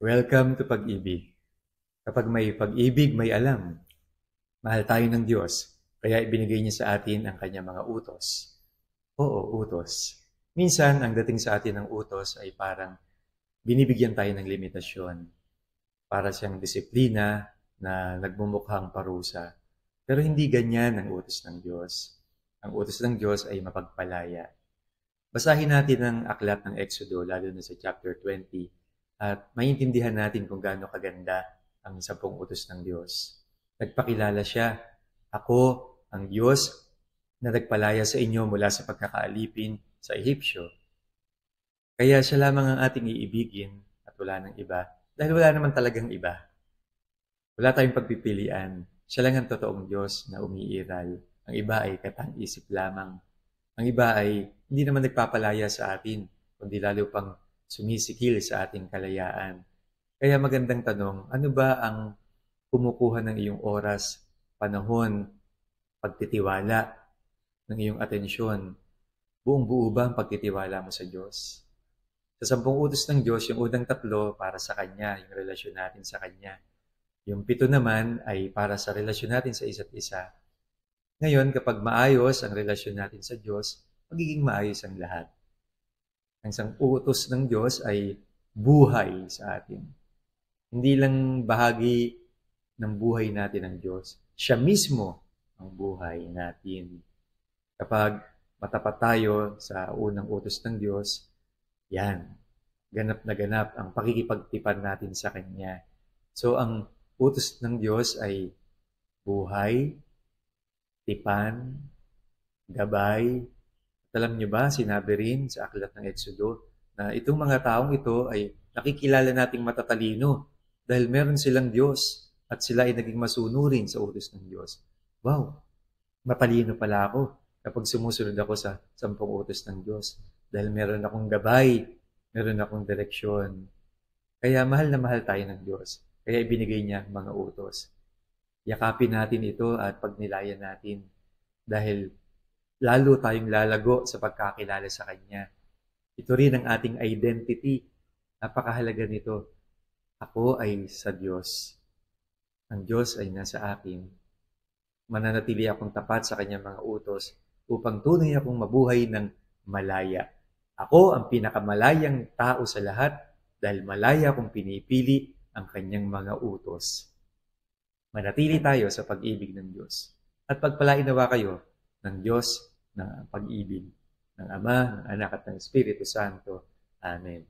Welcome to Pag-ibig. Kapag may pag-ibig, may alam. Mahal tayo ng Diyos, kaya ibinigay niya sa atin ang kanyang mga utos. Oo, utos. Minsan, ang dating sa atin ng utos ay parang binibigyan tayo ng limitasyon. Para siyang disiplina na nagmumukhang parusa. Pero hindi ganyan ang utos ng Diyos. Ang utos ng Diyos ay mapagpalaya. Basahin natin ang aklat ng Exodo, lalo na sa chapter 20, at maintindihan natin kung gaano kaganda ang 10 utos ng Diyos. Nagpakilala siya, ako ang Diyos na nagpalaya sa inyo mula sa pagkakaalipin sa Ehipsyo. Kaya siya lamang ang ating iibigin at wala nang iba, dahil wala naman talagang iba. Wala tayong pagpipilian. Siya lang ang totoong Diyos na umiiral. Ang iba ay katang-isip lamang. Ang iba ay hindi naman nagpapalaya sa atin, kundi lalo pang sumisikil sa ating kalayaan. Kaya magandang tanong, ano ba ang kumukuha ng iyong oras, panahon, pagtitiwala ng iyong atensyon? Buong-buo ba ang pagtitiwala mo sa Diyos? Sa 10 utos ng Diyos, yung unang 3 para sa Kanya, yung relasyon natin sa Kanya. Yung 7 naman ay para sa relasyon natin sa isa't isa. Ngayon, kapag maayos ang relasyon natin sa Diyos, magiging maayos ang lahat. Ang isang utos ng Diyos ay buhay sa atin. Hindi lang bahagi ng buhay natin ang Diyos. Siya mismo ang buhay natin. Kapag matapat tayo sa unang utos ng Diyos, yan, ganap na ganap ang pakikipagtipan natin sa Kanya. So, ang utos ng Diyos ay buhay, tipan, gabay. At alam niyo ba, sinabi rin sa aklat ng Exodo na itong mga taong ito ay nakikilala nating matatalino dahil meron silang Diyos at sila ay naging masunurin sa utos ng Diyos. Wow, matalino pala ako kapag sumusunod ako sa 10 utos ng Diyos dahil meron akong gabay, meron akong direksyon. Kaya mahal na mahal tayo ng Diyos. Kaya ibinigay niya ang mga utos. Yakapin natin ito at pagnilayan natin dahil lalo tayong lalago sa pagkakilala sa Kanya. Ito rin ang ating identity. Napakahalaga nito. Ako ay sa Diyos. Ang Diyos ay nasa akin. Mananatili akong tapat sa Kanyang mga utos upang tunay akong mabuhay ng malaya. Ako ang pinakamalayang tao sa lahat dahil malaya akong pinipili ang Kanyang mga utos. Manatili tayo sa pag-ibig ng Diyos. At pagpalain nawa kayo ng Diyos na pag-ibig ng Ama, ng Anak at ng Espiritu Santo. Amen.